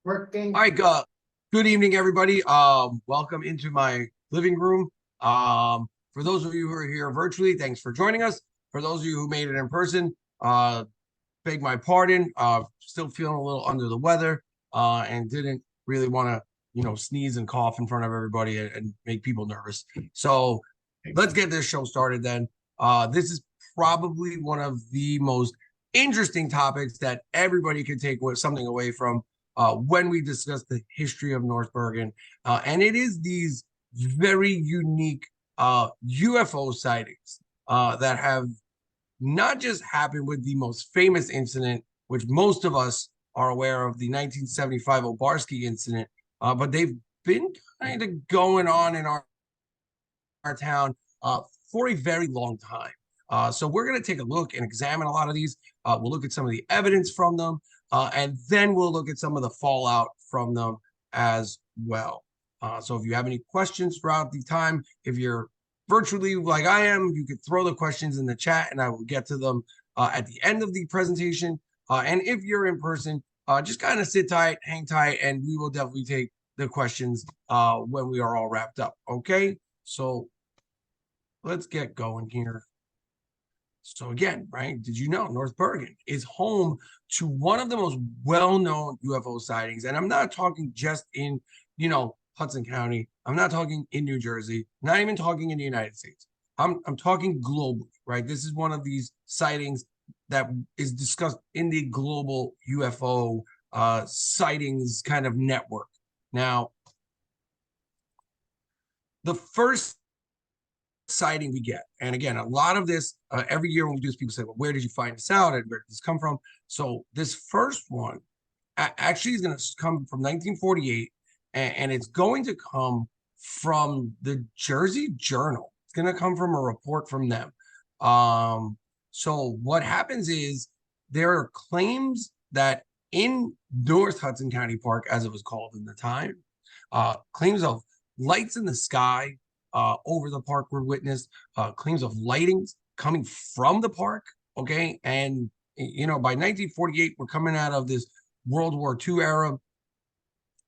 Working. All right, good evening, everybody. Welcome into my living room. For those of you who are here virtually, thanks for joining us. For those of you who made it in person, beg my pardon. Still feeling a little under the weather, and didn't really want to, sneeze and cough in front of everybody and make people nervous. So let's get this show started then. This is probably one of the most interesting topics that everybody can take something away from when we discuss the history of North Bergen. And it is these very unique UFO sightings that have not just happened with the most famous incident, which most of us are aware of, the 1975 O'Barski incident, but they've been kind of going on in our town for a very long time. So we're going to take a look and examine a lot of these. We'll look at some of the evidence from them, and then we'll look at some of the fallout from them as well. So if you have any questions throughout the time, if you're virtually like I am, you could throw the questions in the chat and I will get to them at the end of the presentation. And if you're in person, just kind of sit tight, hang tight, and we will definitely take the questions when we are all wrapped up. Okay, so let's get going here. So again, right, did you know North Bergen is home to one of the most well-known UFO sightings? And I'm not talking just in, Hudson County. I'm not talking in New Jersey, not even talking in the United States. I'm talking globally, right? This is one of these sightings that is discussed in the global UFO sightings kind of network. Now, the first sighting we get, and again, a lot of this every year when we do this, people say, well, where did you find this out and where did this come from? So this first one actually is going to come from 1948, and it's going to come from the Jersey Journal. It's going to come from a report from them. So what happens is there are claims that in North Hudson County Park, as it was called in the time, claims of lights in the sky over the park were witnessed, claims of lightings coming from the park. Okay. And, by 1948, we're coming out of this World War II era,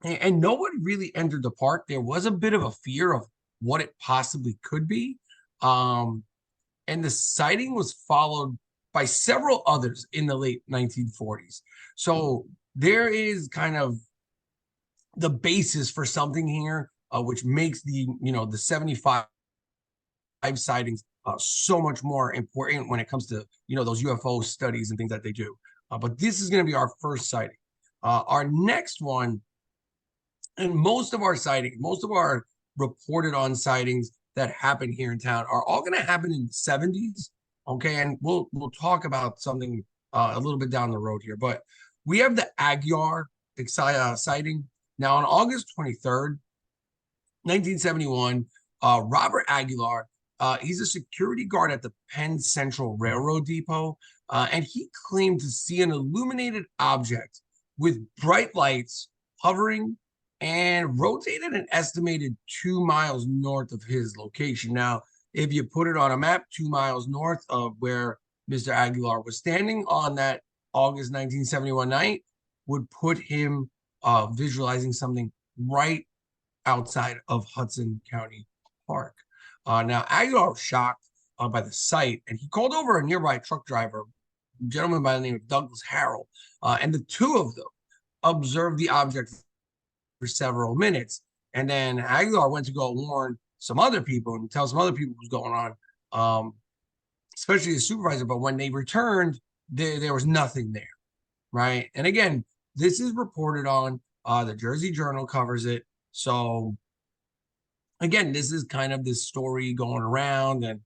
and no one really entered the park. There was a bit of a fear of what it possibly could be. And the sighting was followed by several others in the late 1940s. So there is kind of the basis for something here, which makes the 75 sightings so much more important when it comes to those UFO studies and things that they do. But this is going to be our first sighting. Our next one, and most of our reported on sightings that happen here in town are all going to happen in the 70s. Okay, and we'll talk about something a little bit down the road here, but we have the Aguilar sighting. Now, on August 23rd, 1971, Robert Aguilar, he's a security guard at the Penn Central Railroad Depot, and he claimed to see an illuminated object with bright lights hovering and rotated an estimated 2 miles north of his location. Now, if you put it on a map, 2 miles north of where Mr. Aguilar was standing on that August 1971 night would put him visualizing something right outside of Hudson County Park. Now, Aguilar was shocked by the sight, and he called over a nearby truck driver, a gentleman by the name of Douglas Harrell, and the two of them observed the object for several minutes. And then Aguilar went to go warn some other people and tell some other people what was going on, especially the supervisor. But when they returned, there was nothing there, right? And again, this is reported on. The Jersey Journal covers it. So again, this is kind of this story going around, and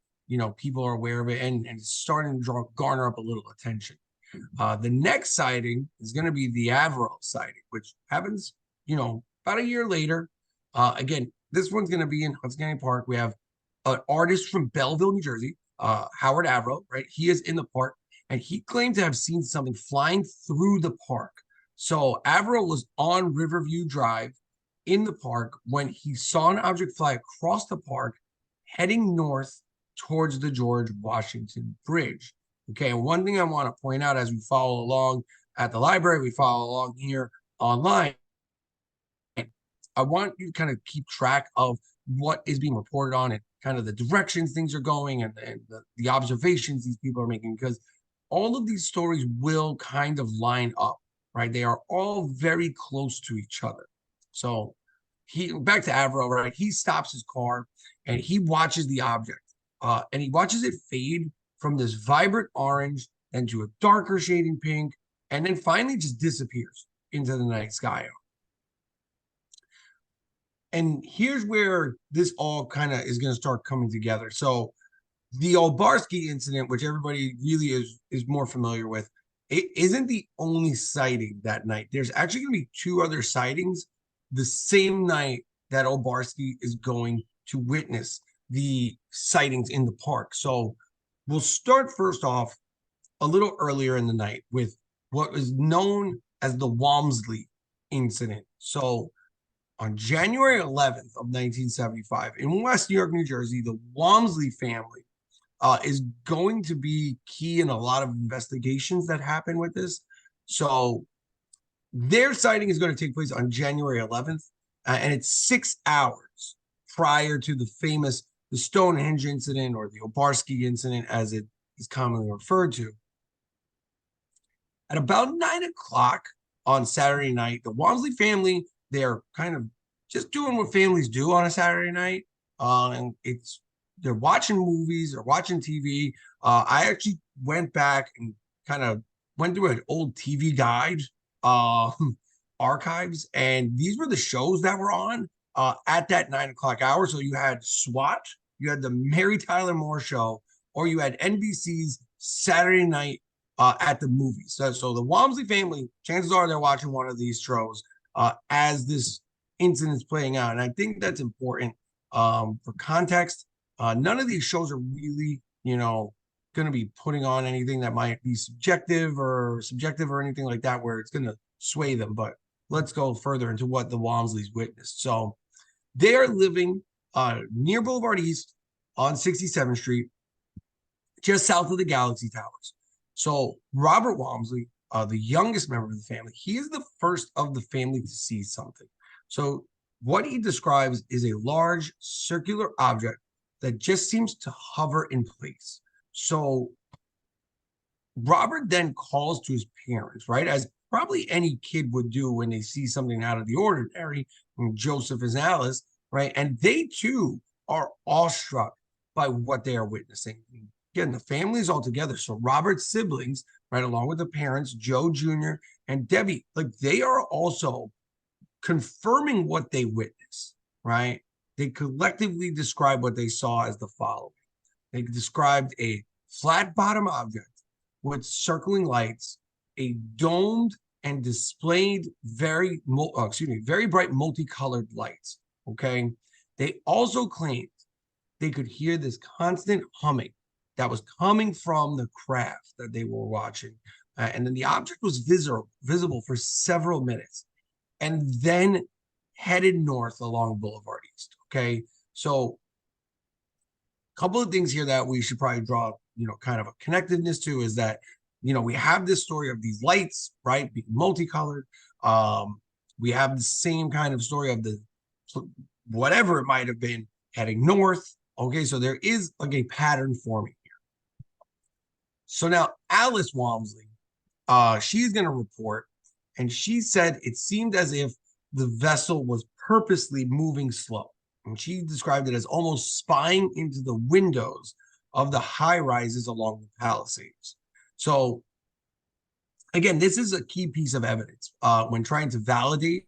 people are aware of it, and it's starting to garner up a little attention. The next sighting is going to be the Averill sighting, which happens, about a year later. Again, this one's going to be in Hudson County Park. We have an artist from Belleville, New Jersey, Howard Averill, right? He is in the park, and he claimed to have seen something flying through the park. So Averill was on Riverview Drive in the park when he saw an object fly across the park heading north towards the George Washington Bridge. Okay, and one thing I want to point out as we follow along at the library, we follow along here online, I want you to kind of keep track of what is being reported on and kind of the directions things are going and the observations these people are making, because all of these stories will kind of line up, right? They are all very close to each other. So he back to Avro, right? He stops his car and he watches the object, and he watches it fade from this vibrant orange into a darker shading pink, and then finally just disappears into the night sky. And here's where this all kind of is going to start coming together. So the O'Barski incident, which everybody really is more familiar with, it isn't the only sighting that night. There's actually going to be two other sightings the same night that O'Barski is going to witness the sightings in the park. So we'll start first off a little earlier in the night with what is known as the Walmsley incident. So on January 11th of 1975 in West New York, New Jersey, the Walmsley family is going to be key in a lot of investigations that happen with this. So their sighting is going to take place on January 11th, and it's 6 hours prior to the Stonehenge incident, or the O'Barski incident, as it is commonly referred to. At about 9 o'clock on Saturday night, the Walmsley family, they're kind of just doing what families do on a Saturday night. And they're watching movies or watching TV. I actually went back and kind of went through an old TV guide archives, and these were the shows that were on at that 9 o'clock hour. So you had SWAT, you had the Mary Tyler Moore Show, or you had NBC's Saturday Night at the movies. So the Walmsley family, chances are they're watching one of these shows as this incident is playing out. And I think that's important for context. None of these shows are really, going to be putting on anything that might be subjective or anything like that, where it's going to sway them. But let's go further into what the Walmsleys witnessed. So they are living near Boulevard East on 67th Street, just south of the Galaxy Towers. So Robert Walmsley, the youngest member of the family, he is the first of the family to see something. So what he describes is a large circular object that just seems to hover in place. So Robert then calls to his parents, right? As probably any kid would do when they see something out of the ordinary, and Joseph and Alice, right? And they too are awestruck by what they are witnessing. Again, the family is all together. So Robert's siblings, right, along with the parents, Joe Jr. and Debbie, like they are also confirming what they witnessed, right? They collectively describe what they saw as the following. They described a flat bottom object with circling lights, a domed and displayed very bright multicolored lights. Okay. They also claimed they could hear this constant humming that was coming from the craft that they were watching. And then the object was visible for several minutes and then headed north along Boulevard East. Okay. So a couple of things here that we should probably draw, kind of a connectedness to is that, we have this story of these lights, right, being multicolored. We have the same kind of story of the whatever it might have been heading north. Okay, so there is like a pattern forming here. So now Alice Walmsley, she's going to report, and she said it seemed as if the vessel was purposely moving slow. And she described it as almost spying into the windows of the high rises along the Palisades. So again, this is a key piece of evidence when trying to validate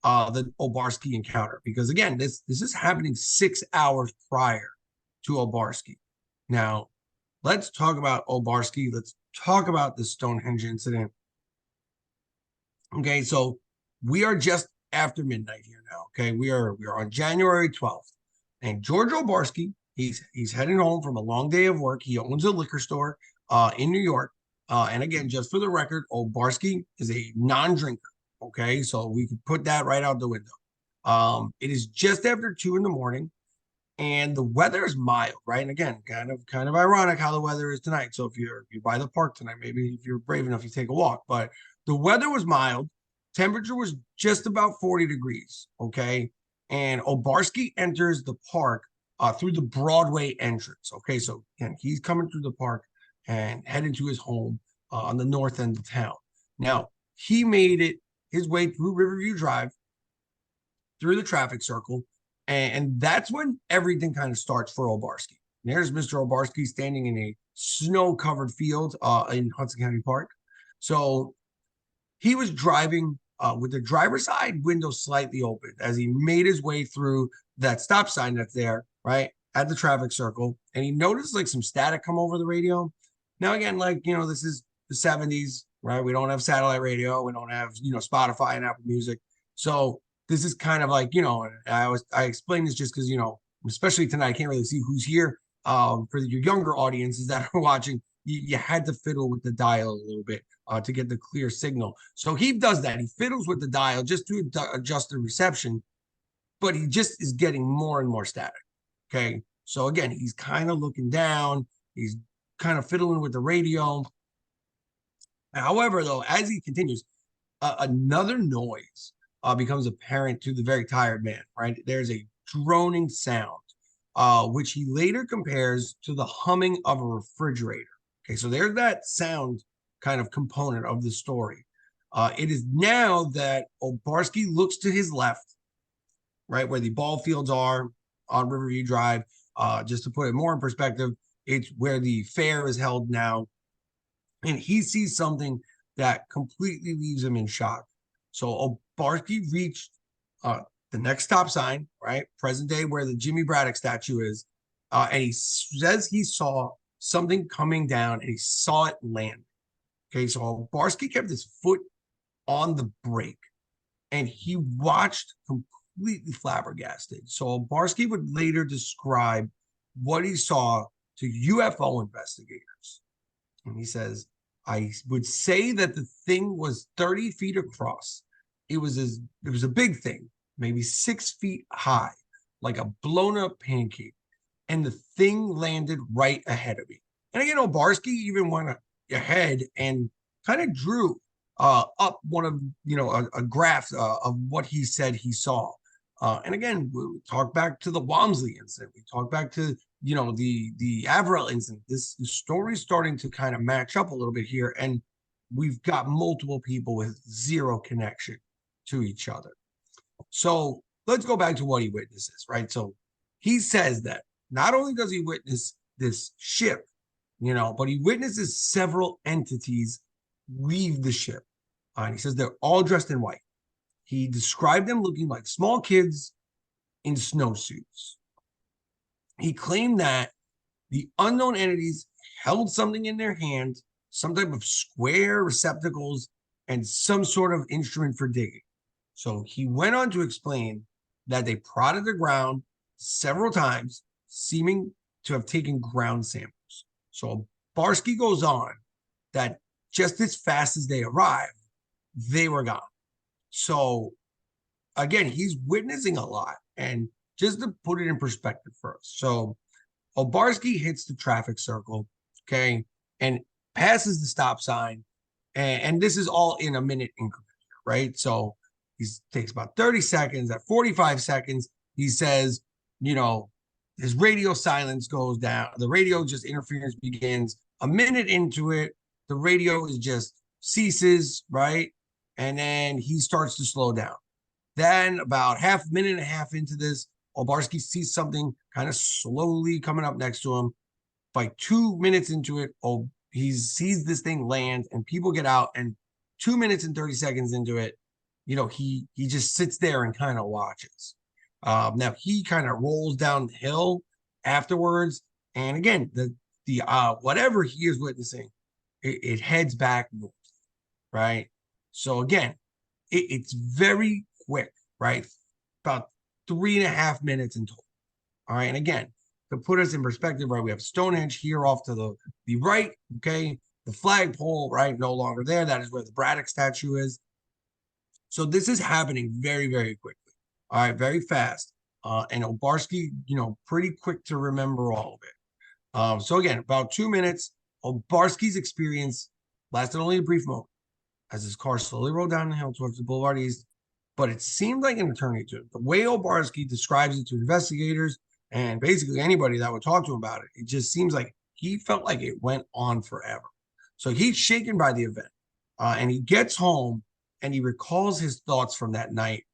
the O'Barski encounter, because again, this is happening 6 hours prior to O'Barski. Now, let's talk about O'Barski. Let's talk about the Stonehenge incident. Okay, so we are just after midnight here now. Okay, we are on January 12th, and George O'Barski, he's heading home from a long day of work. He owns a liquor store in New York. And again, just for the record, O'Barski is a non-drinker. Okay, so we can put that right out the window. It is just after 2 a.m, and the weather is mild, right? And again, kind of ironic how the weather is tonight. So if you're by the park tonight, maybe if you're brave enough, you take a walk. But the weather was mild. Temperature was just about 40 degrees. Okay. And O'Barski enters the park through the Broadway entrance. Okay. So again, he's coming through the park and heading to his home on the north end of town. Now, he made it his way through Riverview Drive, through the traffic circle, and that's when everything kind of starts for O'Barski. There's Mr. O'Barski standing in a snow-covered field in Hudson County Park. So he was driving with the driver's side window slightly open as he made his way through that stop sign that's there, right, at the traffic circle. And he noticed like some static come over the radio. Now, again, like, this is the 70s, right? We don't have satellite radio. We don't have, Spotify and Apple Music. So this is kind of like, I explain this just because, especially tonight, I can't really see who's here. For your younger audiences that are watching, you had to fiddle with the dial a little bit to get the clear signal. So he does that. He fiddles with the dial just to adjust the reception, but he just is getting more and more static. Okay. So again, he's kind of looking down. He's kind of fiddling with the radio. However, though, as he continues, another noise becomes apparent to the very tired man, right? There's a droning sound, which he later compares to the humming of a refrigerator. Okay, so there's that sound kind of component of the story. It is now that O'Barski looks to his left, right, where the ball fields are on Riverview Drive. Just to put it more in perspective, it's where the fair is held now. And he sees something that completely leaves him in shock. So O'Barski reached the next stop sign, right, present day where the Jimmy Braddock statue is, and he says he saw something coming down and he saw it land. Okay, so O'Barski kept his foot on the brake and he watched completely flabbergasted. So O'Barski would later describe what he saw to UFO investigators. And he says, I would say that the thing was 30 feet across. It was a big thing, maybe 6 feet high, like a blown up pancake. And the thing landed right ahead of me. And again, O'Barski even went ahead and kind of drew up one of, a graph of what he said he saw. And again, we talk back to the Walmsley incident. We talk back to, the Averill incident. This story is starting to kind of match up a little bit here. And we've got multiple people with zero connection to each other. So let's go back to what he witnesses, right? So he says that not only does he witness this ship, but he witnesses several entities leave the ship. And he says they're all dressed in white. He described them looking like small kids in snowsuits. He claimed that the unknown entities held something in their hand, some type of square receptacles, and some sort of instrument for digging. So he went on to explain that they prodded the ground several times, seeming to have taken ground samples. So O'Barski goes on that just as fast as they arrived, they were gone. So again, he's witnessing a lot. And just to put it in perspective first. So O'Barski hits the traffic circle, okay, and passes the stop sign. And this is all in a minute increment, right? So he takes about 30 seconds. At 45 seconds, he says, his radio silence goes down. The radio just interference begins. A minute into it, the radio is just ceases, right? And then he starts to slow down. Then about minute and a half into this, O'Barski sees something kind of slowly coming up next to him. By 2 minutes into it, he sees this thing land and people get out. And 2 minutes and 30 seconds into it, he just sits there and kind of watches. Now he kind of rolls down the hill afterwards. And again, the whatever he is witnessing, it heads back north, right? So again, it's very quick, right? About 3.5 minutes in total. All right. And again, to put us in perspective, right, we have Stonehenge here off to the right. Okay. The flagpole, right, no longer there. That is where the Braddock statue is. So this is happening very, very quickly. All right. Very fast. And O'Barski, pretty quick to remember all of it. So again, about 2 minutes. O'Barski's experience lasted only a brief moment. as his car slowly rolled down the hill towards the Boulevard East, but it seemed like an eternity to him. The way O'Barski describes it to investigators and basically anybody that would talk to him about it, it just seems like he felt like it went on forever. So he's shaken by the event, and he gets home and he recalls his thoughts from that night.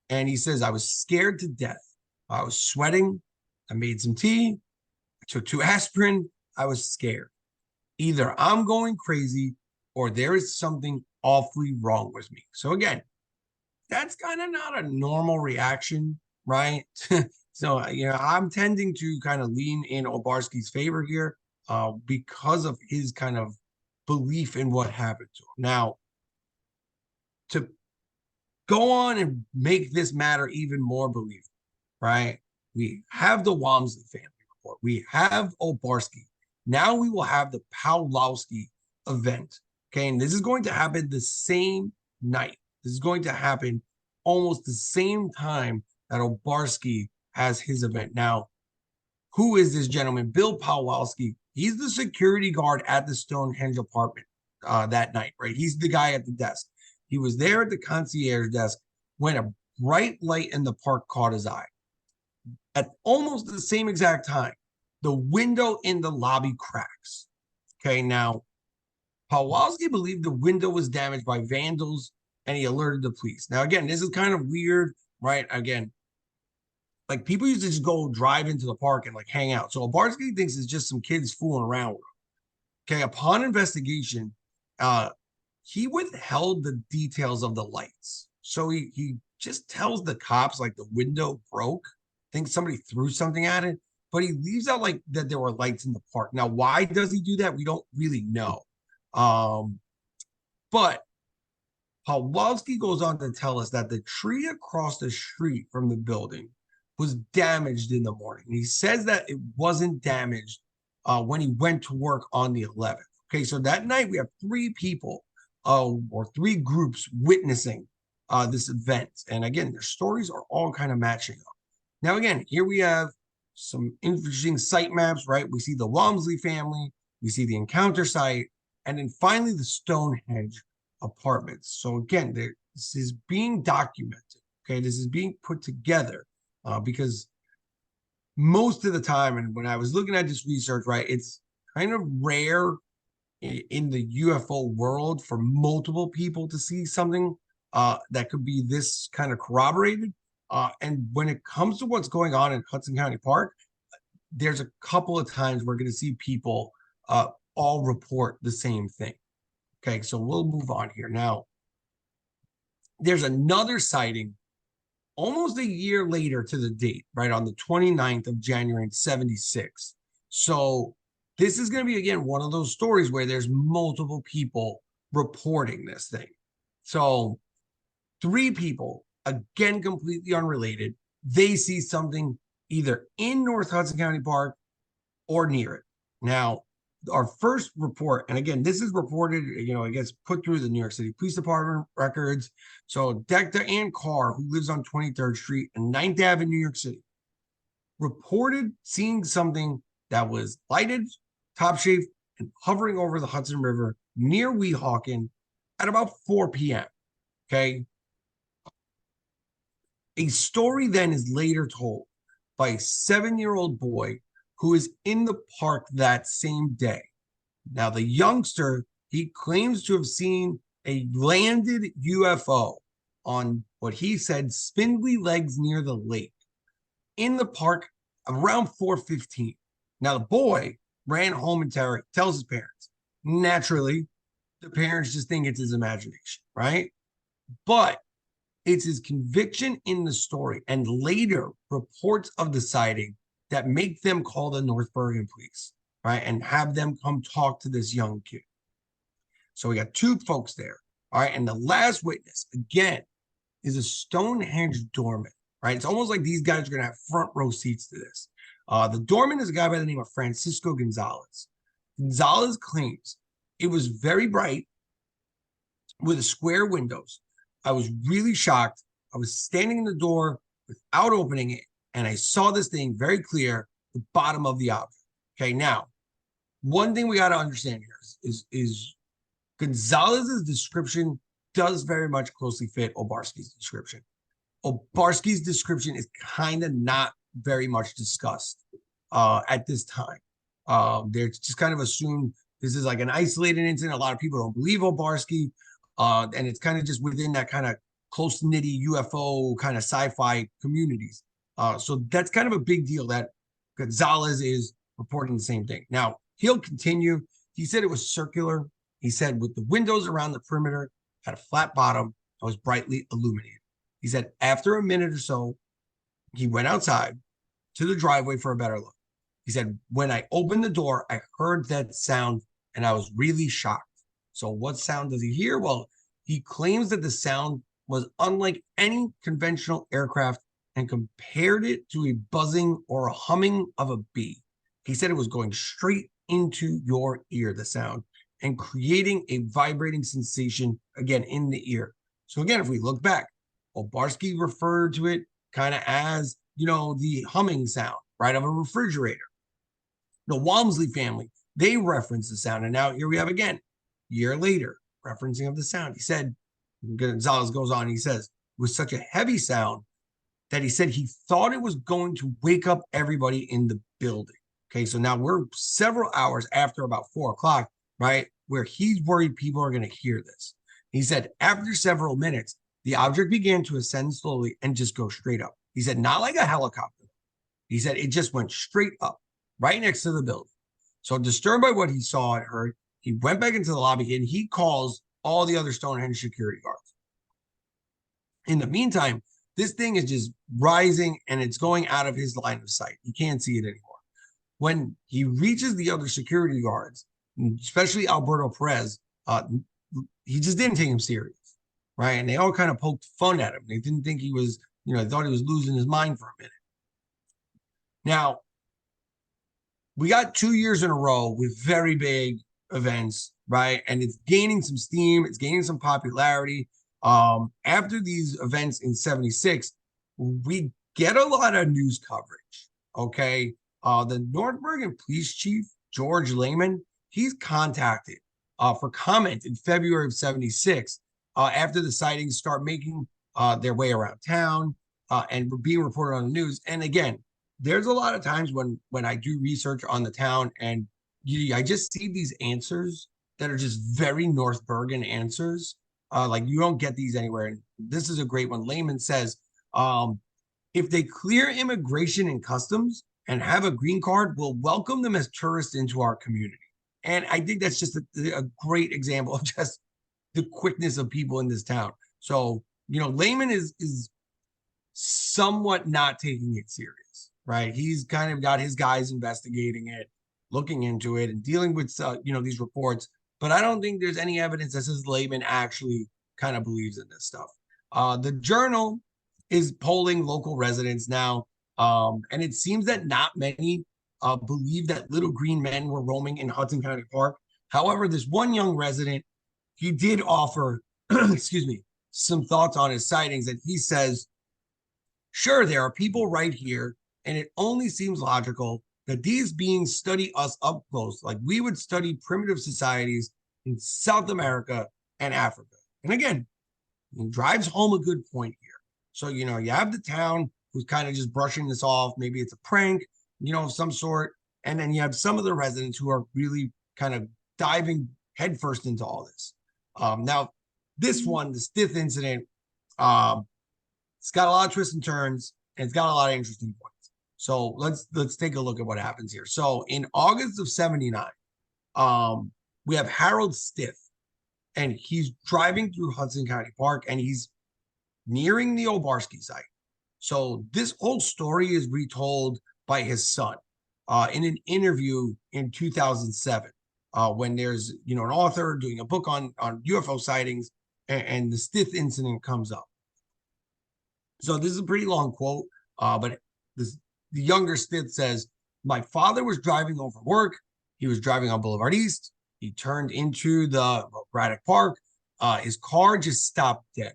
And he says, I was scared to death. I was sweating. I made some tea. I took 2 aspirin. I was scared. Either I'm going crazy or there is something awfully wrong with me. So again, that's kind of not a normal reaction, right? So, I'm tending to kind of lean in O'Barski's favor here because of his kind of belief in what happened to him. Now, to go on and make this matter even more believable, right? We have the Walmsley family report. We have O'Barski. Now we will have the Pawlowski event. Okay, and this is going to happen the same night. This is going to happen almost the same time that O'Barski has his event. Now, who is this gentleman? Bill Pawlowski. He's the security guard at the Stonehenge apartment that night, right? He's the guy at the desk. He was there at the concierge desk when a bright light in the park caught his eye. At almost the same exact time, the window in the lobby cracks. Okay, now, Pawlowski believed the window was damaged by vandals and he alerted the police. Now, again, this is kind of weird, right? Again, like people used to just go drive into the park and like hang out. So O'Barski thinks it's just some kids fooling around with him. Okay, upon investigation, he withheld the details of the lights. So he just tells the cops like the window broke, thinks somebody threw something at it, but he leaves out like that there were lights in the park. Now, why does he do that? We don't really know. But Pawlowski goes on to tell us that the tree across the street from the building was damaged in the morning. And he says that it wasn't damaged when he went to work on the 11th. Okay, so that night we have 3 people or 3 groups witnessing this event. And again, their stories are all kind of matching up. Now, again, here we have some interesting site maps, right? We see the Walmsley family, we see the encounter site, and then finally the Stonehenge apartments. So again, this is being documented. Okay, this is being put together because most of the time, and when I was looking at this research, right, it's kind of rare in the UFO world for multiple people to see something that could be this kind of corroborated. And when it comes to what's going on in Hudson County Park, there's a couple of times we're going to see people all report the same thing. Okay, so we'll move on here. Now, there's another sighting almost a year later to the date, right, on the 29th of January in 76. So this is going to be, again, one of those stories where there's multiple people reporting this thing. So 3 people, again, completely unrelated, they see something either in North Hudson County Park or near it. Now, our first report, and again, this is reported, it gets put through the New York City Police Department records. So Dr. Ann Carr, who lives on 23rd Street and 9th Ave in New York City, reported seeing something that was lighted, top shaped, and hovering over the Hudson River near Weehawken at about 4 p.m. Okay. A story then is later told by a 7-year-old boy who is in the park that same day. Now, the youngster, he claims to have seen a landed UFO on what he said spindly legs near the lake in the park around 4:15. Now, the boy ran home and tells his parents. Naturally, the parents just think it's his imagination, right? But it's his conviction in the story and later reports of the sighting that make them call the North Bergen police, right? And have them come talk to this young kid. So we got 2 folks there, all right? And the last witness, again, is a Stonehenge doorman, right? It's almost like these guys are going to have front row seats to this. The doorman is a guy by the name of Francisco Gonzalez. Gonzalez claims it was very bright with square windows. I was really shocked. I was standing in the door without opening it, and I saw this thing very clear, the bottom of the object. Okay, now, one thing we got to understand here is Gonzalez's description does very much closely fit O'Barski's description. O'Barski's description is kind of not very much discussed at this time. They're just kind of assumed this is like an isolated incident. A lot of people don't believe O'Barski, and it's kind of just within that kind of close-knitty UFO kind of sci-fi communities. So that's kind of a big deal that Gonzalez is reporting the same thing. Now, he'll continue. He said it was circular. He said with the windows around the perimeter had a flat bottom and was brightly illuminated. He said after a minute or so, he went outside to the driveway for a better look. He said, when I opened the door, I heard that sound and I was really shocked. So what sound does he hear? Well, he claims that the sound was unlike any conventional aircraft and compared it to a buzzing or a humming of a bee. He said it was going straight into your ear, the sound, and creating a vibrating sensation, again, in the ear. So again, if we look back, O'Barski referred to it kind of as, the humming sound, right, of a refrigerator. The Walmsley family, they referenced the sound. And now here we have again, year later, referencing of the sound. He said, Gonzalez goes on, he says, it was such a heavy sound that he said he thought it was going to wake up everybody in the building. Okay, so now we're several hours after about 4 o'clock, right, where he's worried people are going to hear this. He said, after several minutes, the object began to ascend slowly and just go straight up. He said, not like a helicopter. He said it just went straight up, right next to the building. So disturbed by what he saw and heard, he went back into the lobby and he calls all the other Stonehenge security guards. In the meantime, this thing is just rising and it's going out of his line of sight. He can't see it anymore. When he reaches the other security guards, especially Alberto Perez, he just didn't take him serious, right? And they all kind of poked fun at him. They didn't think he was, they thought he was losing his mind for a minute. Now, we got 2 years in a row with very big events, right? And it's gaining some steam. It's gaining some popularity. After these events in 76, we get a lot of news coverage, okay? The North Bergen police chief, George Lehman, he's contacted for comment in February of 76 after the sightings start making their way around town and being reported on the news. And again, there's a lot of times when I do research on the town and I just see these answers that are just very North Bergen answers. Like you don't get these anywhere. And this is a great one. Lehman says, if they clear immigration and customs and have a green card, we'll welcome them as tourists into our community. And I think that's just a great example of just the quickness of people in this town. So, Lehman is somewhat not taking it serious, right? He's kind of got his guys investigating it, looking into it, and dealing with these reports. But I don't think there's any evidence that says Lehman actually kind of believes in this stuff. The Journal is polling local residents now, and it seems that not many believe that little green men were roaming in Hudson County Park. However, this one young resident, he did offer, excuse me, some thoughts on his sightings, and he says, sure, there are people right here, and it only seems logical that these beings study us up close, like we would study primitive societies in South America and Africa. And again, he drives home a good point here. So, you have the town who's kind of just brushing this off. Maybe it's a prank, of some sort. And then you have some of the residents who are really kind of diving headfirst into all this. Now, this one, the Stith incident, it's got a lot of twists and turns, and it's got a lot of interesting points. So let's take a look at what happens here. So in August of 79, we have Harold Stith, and he's driving through Hudson County Park, and he's nearing the O'Barski site. So this whole story is retold by his son in an interview in 2007 when there's, an author doing a book on UFO sightings, and the Stith incident comes up. So this is a pretty long quote, but the younger Stith says, my father was driving over work. He was driving on Boulevard East. He turned into the Braddock Park. His car just stopped dead.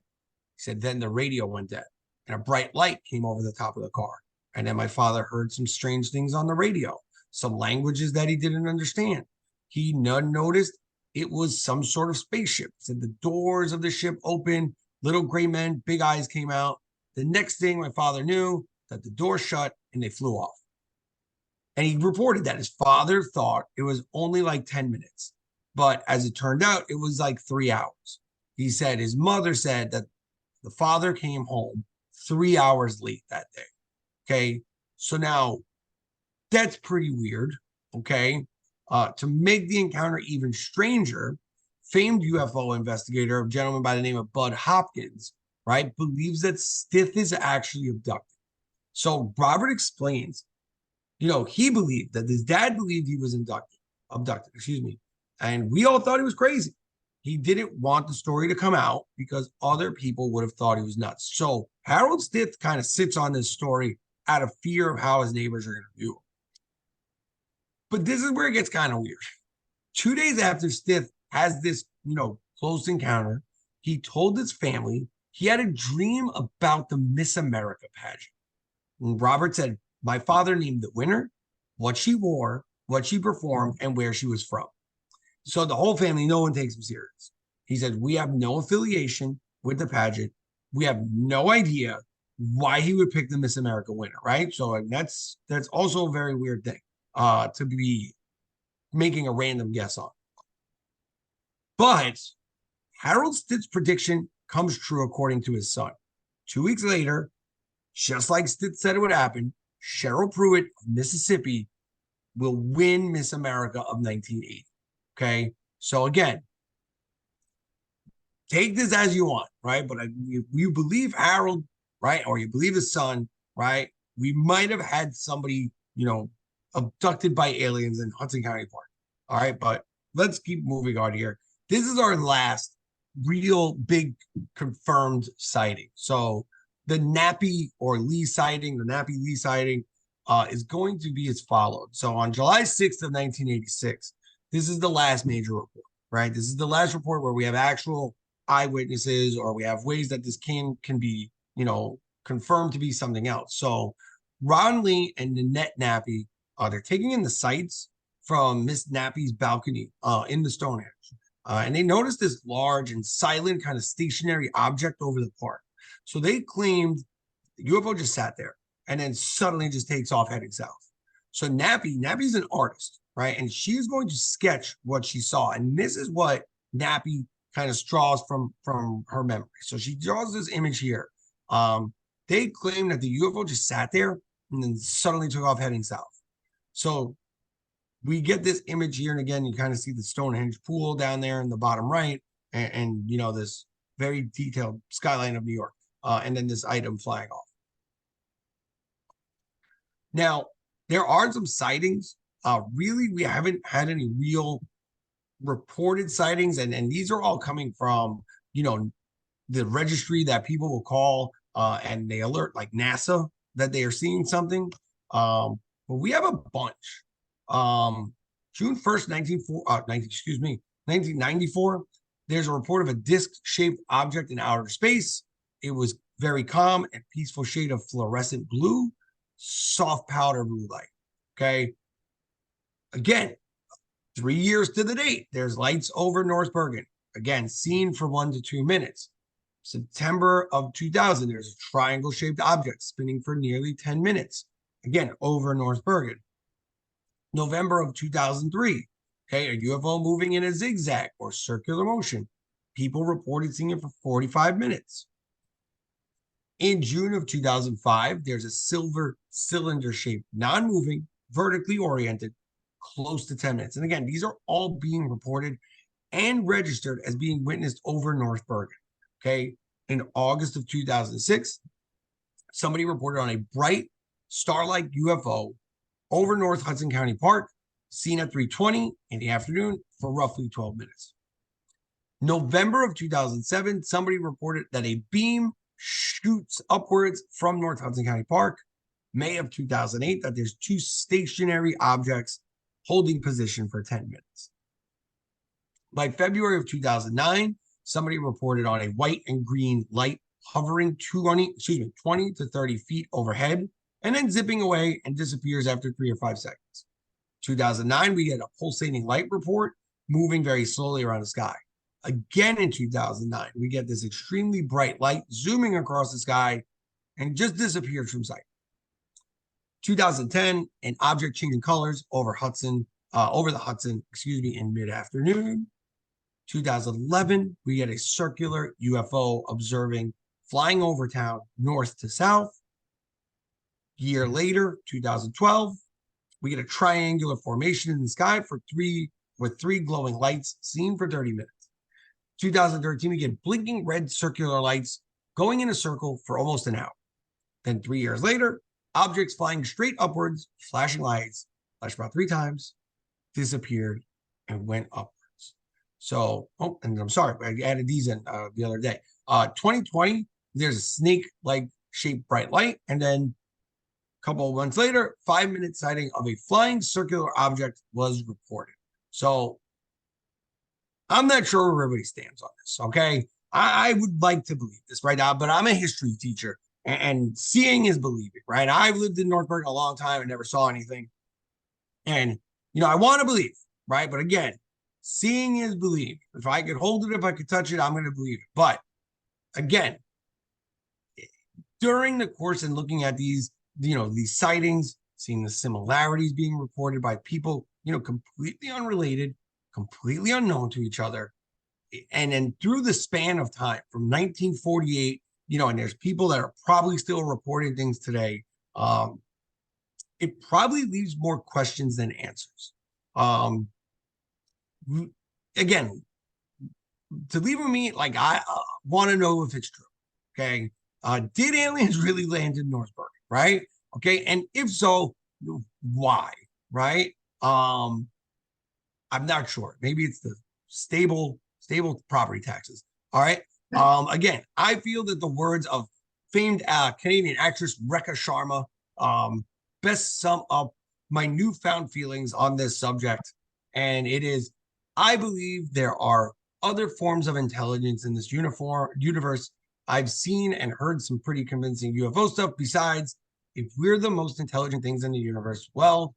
He said, then the radio went dead and a bright light came over the top of the car. And then my father heard some strange things on the radio, some languages that he didn't understand. He noticed it was some sort of spaceship. It said the doors of the ship opened, little gray men, big eyes came out. The next thing my father knew, that the door shut and they flew off. And he reported that his father thought it was only like 10 minutes. But as it turned out, it was like 3 hours. He said his mother said that the father came home 3 hours late that day. Okay. So now that's pretty weird. Okay. To make the encounter even stranger, famed UFO investigator, a gentleman by the name of Bud Hopkins, right, believes that Stith is actually abducted. So Robert explains, he believed that his dad believed he was abducted, and we all thought he was crazy. He didn't want the story to come out because other people would have thought he was nuts. So Harold Stith kind of sits on this story out of fear of how his neighbors are going to view him. But this is where it gets kind of weird. 2 days after Stith has this, close encounter, he told his family he had a dream about the Miss America pageant. And Robert said, my father named the winner, what she wore, what she performed, and where she was from. So the whole family, no one takes him serious. He said, we have no affiliation with the pageant. We have no idea why he would pick the Miss America winner, right? So that's also a very weird thing to be making a random guess on. But Harold Stitt's prediction comes true according to his son. 2 weeks later, just like Stitt said it would happen, Cheryl Pruitt of Mississippi will win Miss America of 1980. Okay, so again, take this as you want, right? But if you believe Harold, right, or you believe his son, right, we might have had somebody, abducted by aliens in Hudson County Park. All right, but let's keep moving on here. This is our last real big confirmed sighting. So the Nappy Lee sighting is going to be as followed. So on July 6th of 1986, this is the last major report, right? This is the last report where we have actual eyewitnesses or we have ways that this can be, confirmed to be something else. So Ron Lee and Nanette Nappy, they're taking in the sights from Miss Nappy's balcony in the Stonehenge. And they noticed this large and silent kind of stationary object over the park. So they claimed the UFO just sat there and then suddenly just takes off heading south. So Nappy's an artist, right? And she's going to sketch what she saw. And this is what Nappy kind of draws from her memory. So she draws this image here. They claim that the UFO just sat there and then suddenly took off heading south. So we get this image here, and again, you kind of see the Stonehenge pool down there in the bottom right, and this very detailed skyline of New York, and then this item flying off. Now, there are some sightings. Really, we haven't had any real reported sightings, and these are all coming from, the registry that people will call, and they alert like NASA that they are seeing something. But we have a bunch. June 1st, 1994, there's a report of a disc-shaped object in outer space. It was very calm and peaceful shade of fluorescent blue, soft powder blue light. Okay. Again, 3 years to the date, there's lights over North Bergen. Again, seen for 1 to 2 minutes. September of 2000, there's a triangle-shaped object spinning for nearly 10 minutes. Again, over North Bergen. November of 2003, okay, a UFO moving in a zigzag or circular motion. People reported seeing it for 45 minutes. In June of 2005, there's a silver cylinder-shaped, non-moving, vertically oriented, close to 10 minutes. And again, these are all being reported and registered as being witnessed over North Bergen. Okay, in August of 2006, somebody reported on a bright star-like UFO over North Hudson County Park, seen at 3:20 in the afternoon for roughly 12 minutes. November of 2007, somebody reported that a beam shoots upwards from North Hudson County Park. May of 2008, that there's 2 stationary objects holding position for 10 minutes. By February of 2009, somebody reported on a white and green light hovering 20 to 30 feet overhead, and then zipping away and disappears after 3 or 5 seconds. 2009, we get a pulsating light report moving very slowly around the sky. Again in 2009, we get this extremely bright light zooming across the sky and just disappeared from sight. 2010, an object changing colors over the Hudson, in mid-afternoon. 2011, we get a circular UFO flying over town north to south. Year later, 2012, we get a triangular formation in the sky with three glowing lights seen for 30 minutes. 2013, we get blinking red circular lights going in a circle for almost an hour. Then 3 years later, objects flying straight upwards, flashing lights, flashed about 3 times, disappeared, and went upwards. So, and I'm sorry, I added these in the other day. 2020, there's a snake-like shaped bright light, and then a couple of months later, 5-minute sighting of a flying circular object was reported. So, I'm not sure where everybody stands on this, okay? I would like to believe this right now, but I'm a history teacher, and seeing is believing, right? I've lived in North Bergen a long time and never saw anything. And, I want to believe, right? But again, seeing is believing. If I could hold it, if I could touch it, I'm going to believe it. But again, during the course and looking at these sightings, seeing the similarities being reported by people, completely unrelated, completely unknown to each other. And then through the span of time from 1948, and there's people that are probably still reporting things today. It probably leaves more questions than answers. Again, to leave with me, like I want to know if it's true. Okay. Did aliens really land in North Bergen? Right. Okay. And if so, why? Right. I'm not sure. Maybe it's the stable property taxes. All right. Again, I feel that the words of famed Canadian actress Rekha Sharma best sum up my newfound feelings on this subject. And it is, I believe there are other forms of intelligence in this universe. I've seen and heard some pretty convincing UFO stuff. Besides, if we're the most intelligent things in the universe, well,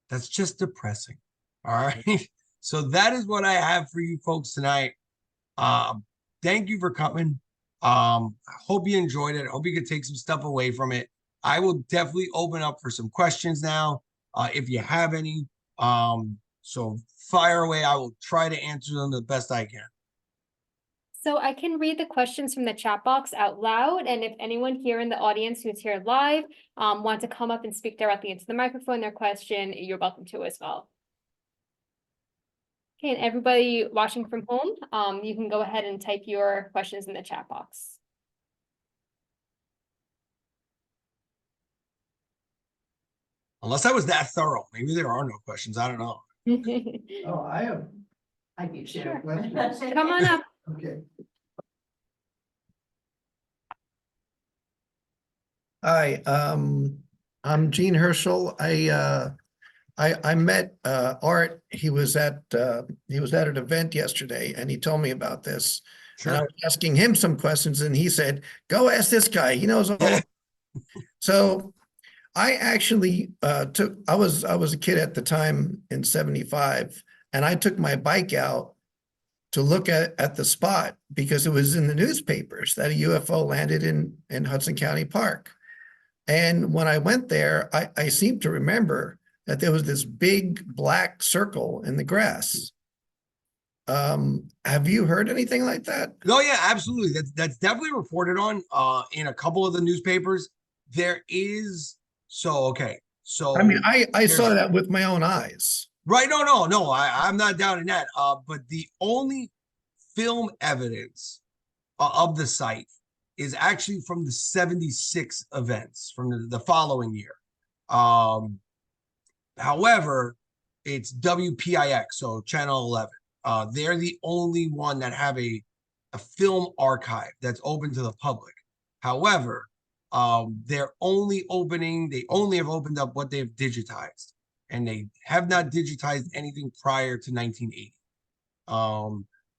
that's just depressing. All right. So that is what I have for you folks tonight. Thank you for coming. I hope you enjoyed it. I hope you could take some stuff away from it. I will definitely open up for some questions now, if you have any. So fire away. I will try to answer them the best I can. So I can read the questions from the chat box out loud, and if anyone here in the audience who's here live want to come up and speak directly into the microphone, their question, you're welcome to as well. Okay, and everybody watching from home, you can go ahead and type your questions in the chat box. Unless I was that thorough, maybe there are no questions. I don't know. Oh, I can share questions. Come on up. Okay. Hi, I'm Gene Herschel. I met Art. He was at an event yesterday, and he told me about this. Sure. And I was asking him some questions, and he said, "Go ask this guy. He knows all." So I actually I was a kid at the time in '75, and I took my bike out to look at the spot because it was in the newspapers that a UFO landed in Hudson County Park. And when I went there, I seem to remember that there was this big black circle in the grass. Have you heard anything like that? No, yeah, absolutely. That's definitely reported on in a couple of the newspapers. There is okay. So I mean, I saw that with my own eyes. Right. No. I'm not doubting that. But the only film evidence of the site is actually from the 76 events from the following year. However, it's WPIX, so Channel 11. They're the only one that have a film archive that's open to the public. However, they only have opened up what they've digitized, and they have not digitized anything prior to 1980.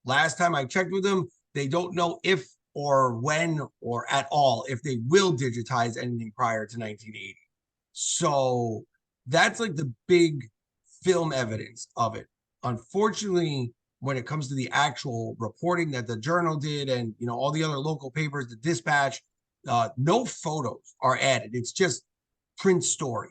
Last time I checked with them, they don't know if or when or at all if they will digitize anything prior to 1980. So that's like the big film evidence of it. unfortunately, when it comes to the actual reporting that the Journal did and, you know, all the other local papers, the Dispatch, no photos are added. It's just print story,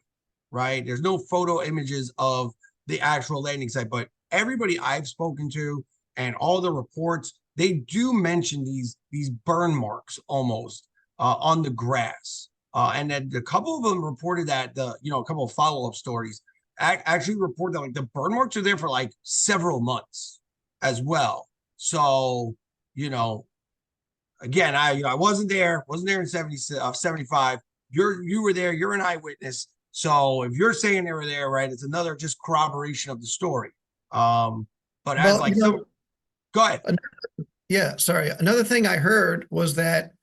right? There's no photo images of the actual landing site, but everybody I've spoken to and all the reports, they do mention these burn marks almost on the grass. And then a couple of them reported that a couple of follow-up stories actually report that like the burn marks are there for like several months as well. So, you know, again, I wasn't there in 75. You were there, you're an eyewitness. So if you're saying they were there, right, it's another just corroboration of the story. But as like go ahead. Yeah, sorry. Another thing I heard was that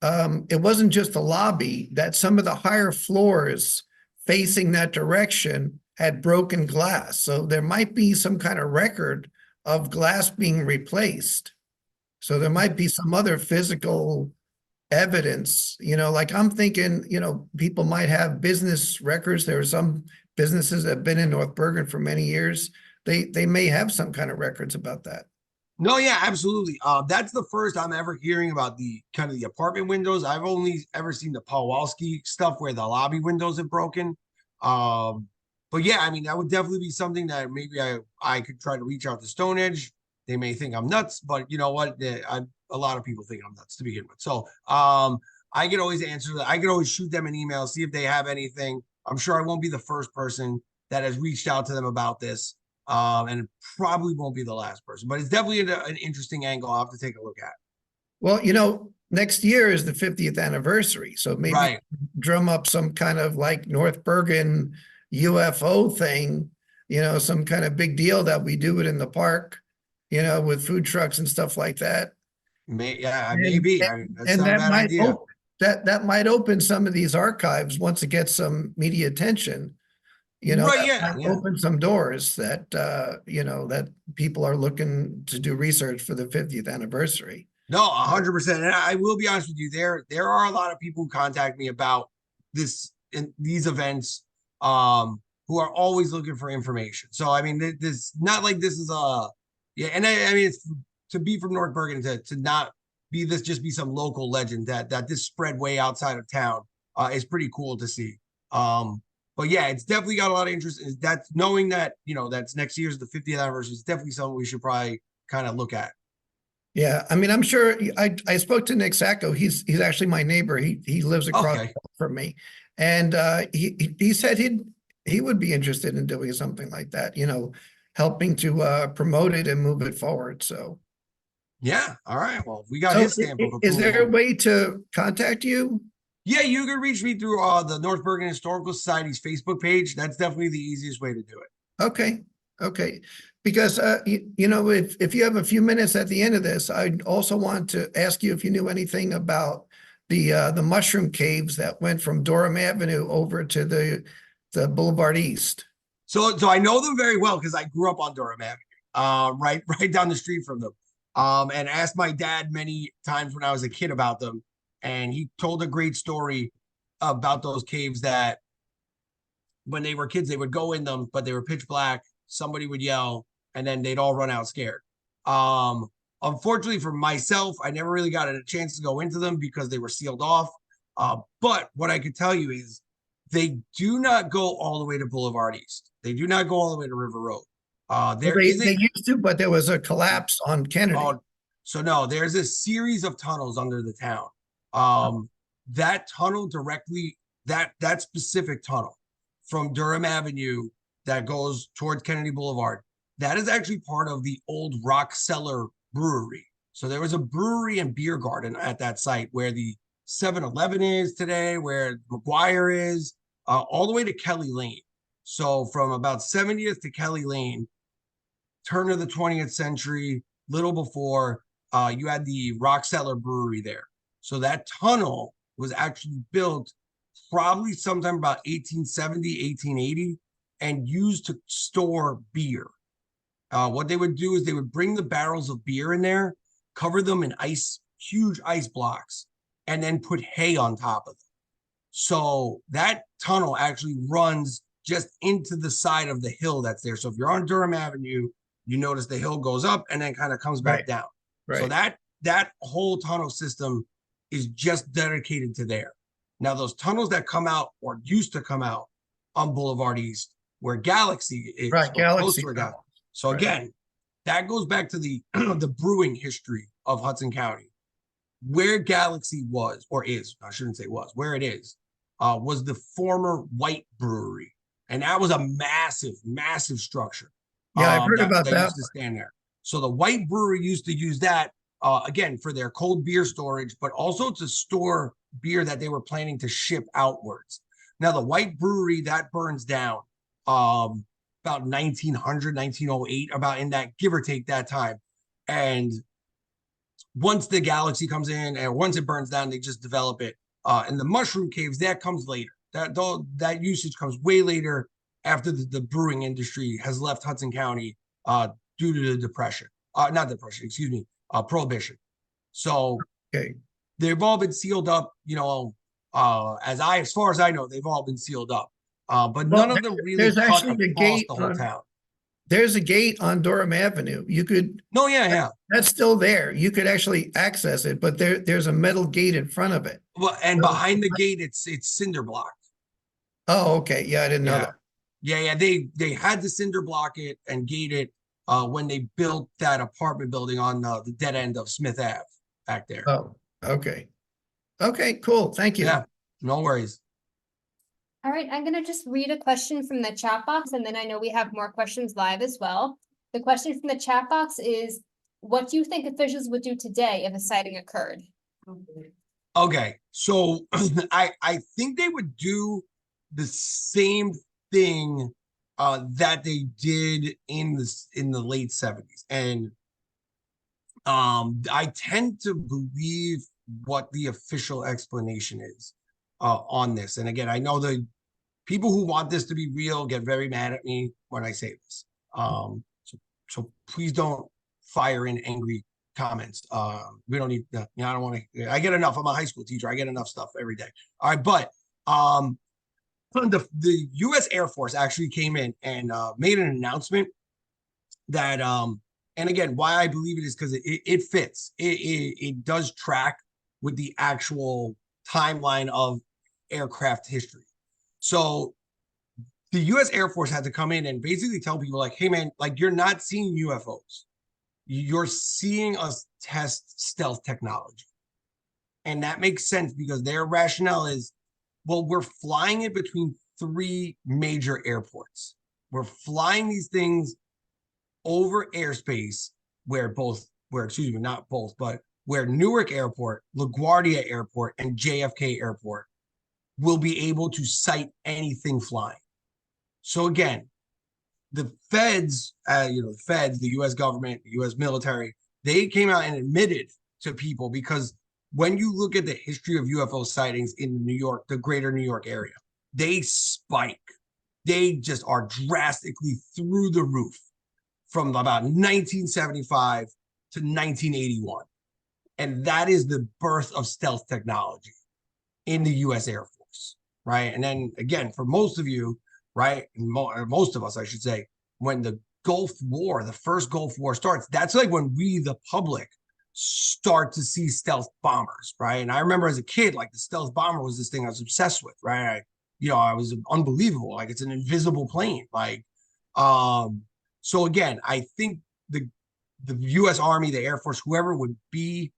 it wasn't just the lobby, that some of the higher floors facing that direction had broken glass. So there might be some kind of record of glass being replaced. So there might be some other physical evidence, like I'm thinking, people might have business records. There are some businesses that have been in North Bergen for many years. They may have some kind of records about that. No, yeah, absolutely. That's the first I'm ever hearing about the kind of the apartment windows. I've only ever seen the O'Barski stuff where the lobby windows have broken. But yeah, I mean, that would definitely be something that maybe I could try to reach out to Stone Edge. They may think I'm nuts, but you know what? A lot of people think I'm nuts to begin with. So I could always answer that. I could always shoot them an email, see if they have anything. I'm sure I won't be the first person that has reached out to them about this. And it probably won't be the last person, but it's definitely an interesting angle I'll have to take a look at. Well, next year is the 50th anniversary. So maybe drum up some kind of like North Bergen UFO thing, some kind of big deal that we do it in the park, with food trucks and stuff like that. Maybe. That's not a bad idea. That might open some of these archives once it gets some media attention. Open some doors that that people are looking to do research for the 50th anniversary. No, 100%. And I will be honest with you, there are a lot of people who contact me about these events, who are always looking for information. So I mean, this not like this is and I mean, it's to be from North Bergen to not be this, just be some local legend that this spread way outside of town is pretty cool to see. But yeah, it's definitely got a lot of interest. That's knowing that, that's next year's the 50th anniversary is definitely something we should probably kind of look at. Yeah, I mean, I'm sure I spoke to Nick Sacco. He's actually my neighbor. He lives across from me, and he said he would be interested in doing something like that. Helping to promote it and move it forward. So. Yeah. All right. Well, we got his stamp of approval. Is there a way to contact you? Yeah, you can reach me through the North Bergen Historical Society's Facebook page. That's definitely the easiest way to do it. Okay. Because, if you have a few minutes at the end of this, I also want to ask you if you knew anything about the mushroom caves that went from Durham Avenue over to the Boulevard East. So I know them very well because I grew up on Durham Avenue, right down the street from them, and asked my dad many times when I was a kid about them. And he told a great story about those caves that when they were kids, they would go in them, but they were pitch black. Somebody would yell, and then they'd all run out scared. Unfortunately for myself, I never really got a chance to go into them because they were sealed off. But what I could tell you is they do not go all the way to Boulevard East. They do not go all the way to River Road. They used to, but there was a collapse on Kennedy. So no, there's a series of tunnels under the town. That tunnel directly, that specific tunnel from Durham Avenue that goes towards Kennedy Boulevard, that is actually part of the old Rock Cellar Brewery. So there was a brewery and beer garden at that site where the 7-Eleven is today, where McGuire is, all the way to Kelly Lane. So from about 70th to Kelly Lane, turn of the 20th century, little before, you had the Rock Cellar Brewery there. So that tunnel was actually built probably sometime about 1870, 1880, and used to store beer. What they would do is they would bring the barrels of beer in there, cover them in huge ice blocks, and then put hay on top of them. So that tunnel actually runs just into the side of the hill that's there. So if you're on Durham Avenue you notice the hill goes up and then kind of comes back Right. down. So Right. that whole tunnel system is just dedicated to there. Now, those tunnels that come out or used to come out on Boulevard East, where Galaxy is, Right, or close Galaxy to a tunnel. Galaxy. So Right. again, that goes back to the the brewing history of Hudson County. Where Galaxy was, or is, I shouldn't say was the former White Brewery. And that was a massive, massive structure. Yeah, I've heard about that that used to stand there. So the White Brewery used to use that again for their cold beer storage, but also to store beer that they were planning to ship outwards. Now the White Brewery that burns down about 1900, 1908, about in that give or take that time. And once the Galaxy comes in and once it burns down, they just develop it. And the mushroom caves, that comes later. That usage comes way later after the brewing industry has left Hudson County due to the depression. Not depression, excuse me, prohibition. So Okay. they've all been sealed up, as far as I know, they've all been sealed up. But Well, none of them really there's cut actually a across gate the whole on, town. there's a gate on Durham Avenue. You could, No, yeah. that's still there. You could actually access it, but there's a metal gate in front of it. Well, and So- behind the gate, it's cinder block. Oh, okay. Yeah, I didn't know that. Yeah. They had to cinder block it and gate it when they built that apartment building on the dead end of Smith Ave back there. Oh, okay. Okay, cool. Thank you. Yeah, no worries. All right, I'm gonna just read a question from the chat box, and then I know we have more questions live as well. The question from the chat box is, what do you think officials would do today if a sighting occurred? Okay, so I think they would do the same thing that they did in the late 70s. And I tend to believe what the official explanation is on this. And again, I know the people who want this to be real get very mad at me when I say this. So please don't fire in angry comments. We don't need, I don't want to, I get enough. I'm a high school teacher. I get enough stuff every day. All right. But the U.S. Air Force actually came in and made an announcement that, and again, why I believe it is because it fits. It does track with the actual timeline of aircraft history. So the U.S. Air Force had to come in and basically tell people like, hey, man, like you're not seeing UFOs. You're seeing us test stealth technology. And that makes sense because their rationale is, well, we're flying it between 3 major airports. We're flying these things over airspace where Newark Airport, LaGuardia Airport, and JFK Airport will be able to sight anything flying. So again, the feds, the U.S. government, the U.S. military, they came out and admitted to people because when you look at the history of UFO sightings in New York, the greater New York area, they spike. They just are drastically through the roof from about 1975 to 1981. And that is the birth of stealth technology in the U.S. Air Force, right? And then again, for most of you, right, and most of us, I should say, when the Gulf War, the first Gulf War starts, that's like when we, the public, start to see stealth bombers, right? And I remember as a kid, like the stealth bomber was this thing I was obsessed with, right? I was unbelievable. Like it's an invisible plane. Like, so again, I think the U.S. Army, the Air Force, whoever would be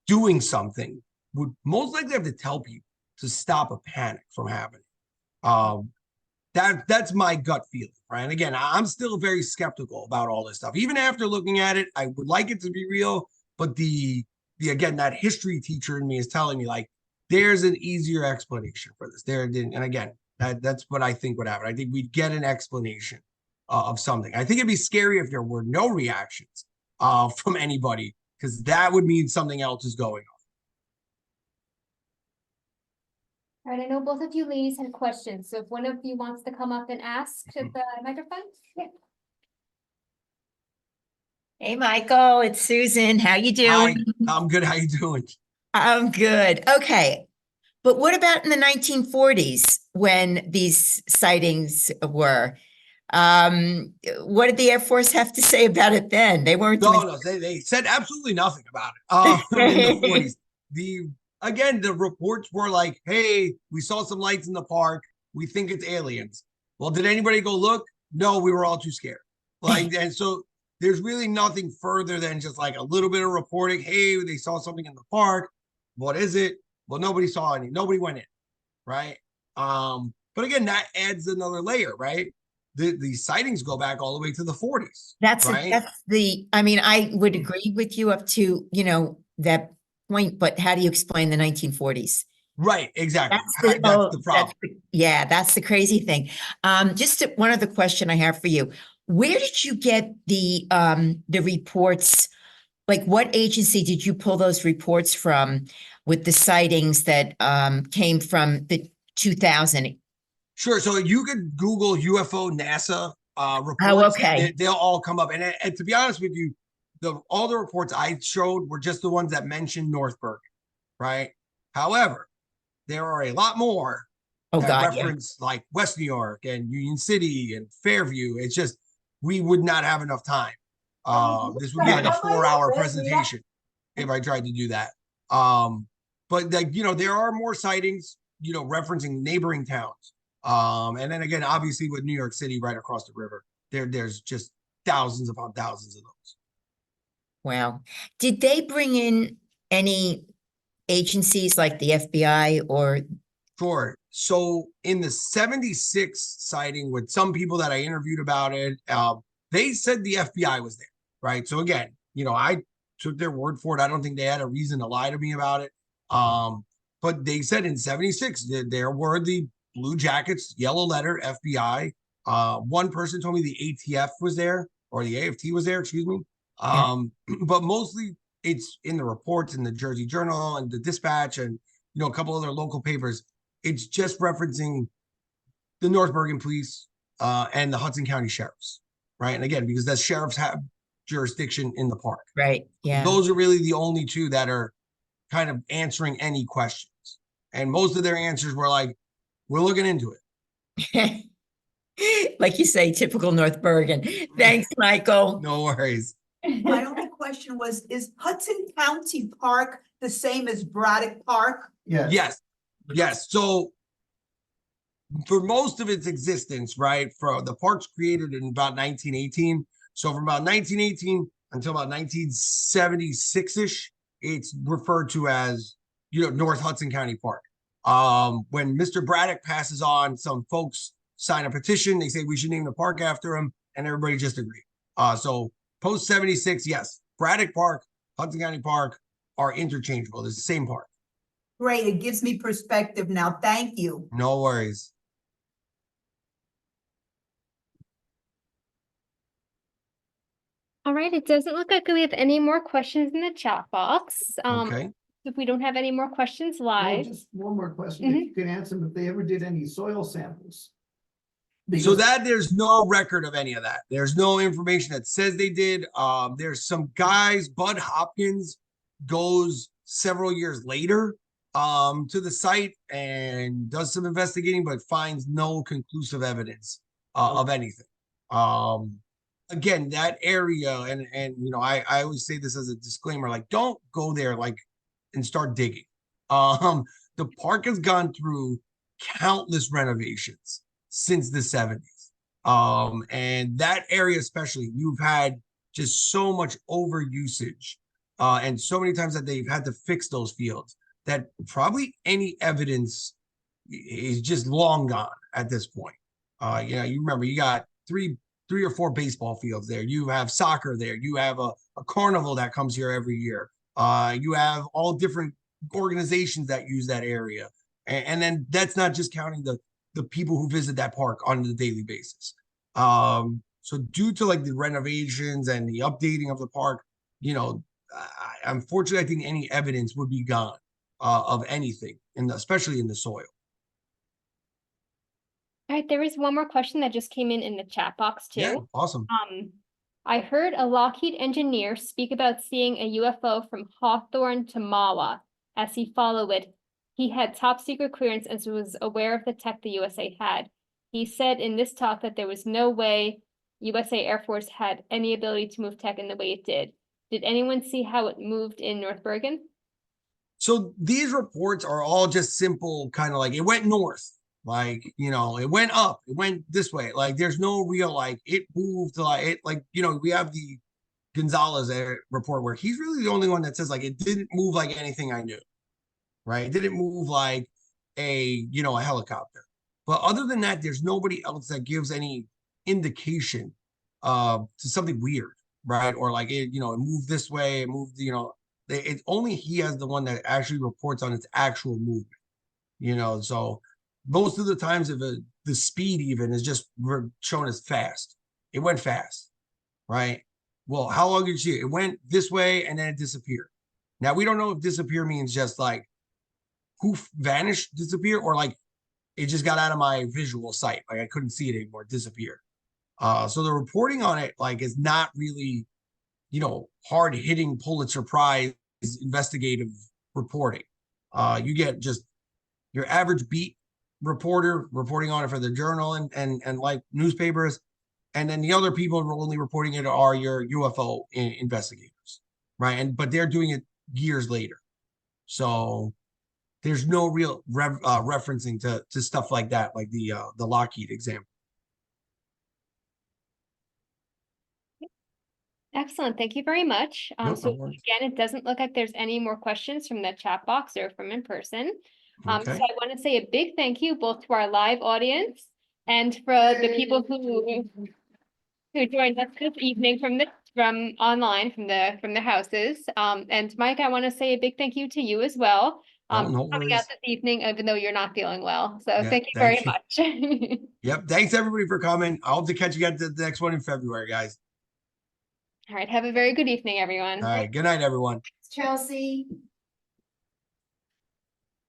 doing something would most likely have to tell people to stop a panic from happening. That's my gut feeling, right? And again, I'm still very skeptical about all this stuff. Even after looking at it, I would like it to be real, but again, that history teacher in me is telling me like there's an easier explanation for this. And again, that's what I think would happen. I think we'd get an explanation of something. I think it'd be scary if there were no reactions from anybody, because that would mean something else is going on. All right, I know both of you ladies had questions, so if one of you wants to come up and ask at the microphone. Yeah. Hey, Michael, it's Susan. How you Hi, doing? I'm good. How you doing? I'm good. Okay. But what about in the 1940s when these sightings were? What did the Air Force have to say about it then? They weren't No, doing. no, they said absolutely nothing about it. In the 40s. The reports were like, hey, we saw some lights in the park. We think it's aliens. Well, did anybody go look? No, we were all too scared. Like, and so there's really nothing further than just like a little bit of reporting. Hey, they saw something in the park. What is it? Well, nobody saw any. Nobody went in, right? But again, that adds another layer, right? The sightings go back all the way to the 40s. Right? I mean, I would agree with you up to, that point, but how do you explain the 1940s? Right, exactly. That's That's the problem. That's the crazy thing. Just one other question I have for you. Where did you get the reports? Like, what agency did you pull those reports from with the sightings that came from the 2000? Sure. So you could Google UFO NASA reports. Oh, okay. They'll all come up. And to be honest with you, all the reports I showed were just the ones that mentioned North Bergen, right? However, there are a lot more that reference like West New York and Union City and Fairview. It's just we would not have enough time. This would be like a 4-hour presentation if I tried to do that. But like, there are more sightings, referencing neighboring towns. And then again, obviously with New York City right across the river, there's just thousands upon thousands of those. Wow. Did they bring in any agencies like the FBI or? Sure. So in the 76 sighting with some people that I interviewed about it, they said the FBI was there, right? So again, I took their word for it. I don't think they had a reason to lie to me about it. But they said in 76, there were the blue jackets, yellow letter, FBI. One person told me the ATF was there, or the AFT was there, excuse me. But mostly it's in the reports in the Jersey Journal and the Dispatch and, a couple other local papers. It's just referencing the North Bergen police and the Hudson County sheriffs, right? And again, because the sheriffs have jurisdiction in the park. Right, yeah. Those are really the only two that are kind of answering any questions. And most of their answers were like, we're looking into it. Like you say, typical North Bergen. Thanks, Michael. No worries. My only question was, is Hudson County Park the same as Braddock Park? Yes. So for most of its existence, right, for the park's created in about 1918. So from about 1918 until about 1976-ish, it's referred to as, North Hudson County Park. When Mr. Braddock passes on, some folks sign a petition. They say we should name the park after him, and everybody just agreed. So post 76, yes, Braddock Park, Hudson County Park are interchangeable. It's the same park. Great, it gives me perspective now. Thank you. No worries. All right, it doesn't look like we have any more questions in the chat box. Okay. If we don't have any more questions Well, live. just one more question. If you can answer them, if they ever did any soil samples. So that there's no record of any of that. There's no information that says they did. There's some guys, Bud Hopkins goes several years later to the site and does some investigating, but finds no conclusive evidence of anything. Again, that area, and I always say this as a disclaimer, like, don't go there like and start digging. The park has gone through countless renovations since the 70s. And that area especially, you've had just so much overusage and so many times that they've had to fix those fields that probably any evidence is just long gone at this point. You remember you got three or four baseball fields there. You have soccer there. You have a carnival that comes here every year. You have all different organizations that use that area. And then that's not just counting the people who visit that park on a daily basis. So due to like the renovations and the updating of the park, unfortunately, I think any evidence would be gone of anything, especially in the soil. All right, there is one more question that just came in the chat box too. Yeah, awesome. I heard a Lockheed engineer speak about seeing a UFO from Hawthorne to Mawa. As he followed it, he had top secret clearance and was aware of the tech the USA had. He said in this talk that there was no way USA Air Force had any ability to move tech in the way it did. Did anyone see how it moved in North Bergen? So these reports are all just simple, kind of like it went north, like, you know, it went up, it went this way. Like there's no real, like it moved, like it, like, you know, we have the Gonzalez report where he's really the only one that says like it didn't move like anything I knew, right? It didn't move like a, you know, a helicopter. But other than that, there's nobody else that gives any indication to something weird, right? Or like it, you know, it moved this way, it moved, you know, it's only he has the one that actually reports on its actual movement, you know. So most of the times, if the speed even is just shown as fast, it went fast, right? Well, how long did you see it? It went this way and then it disappeared. Now we don't know if disappear means just like poof, vanished, disappear, or like it just got out of my visual sight, like I couldn't see it anymore, disappeared. So the reporting on it like is not really, you know, hard hitting Pulitzer Prize investigative reporting. You get just your average beat reporter reporting on it for the journal and like newspapers, and then the other people only reporting it are your UFO investigators, right? And but they're doing it years later, so there's no real referencing to stuff like that, like the Lockheed example. Excellent. Thank you very much. No, So no worries. again, it doesn't look like there's any more questions from the chat box or from in person. So Okay. I want to say a big thank you both to our live audience and for the people who joined us this evening from online from the houses. And Mike, I want to say a big thank you to you as well. No For coming out worries. this evening, even though you're not feeling well. So Yeah, thank you thank very you. much. Yep. Thanks everybody for coming. I hope to catch you at the next one in February, guys. All right. Have a very good evening, everyone. All right. Good night, everyone. Chelsea.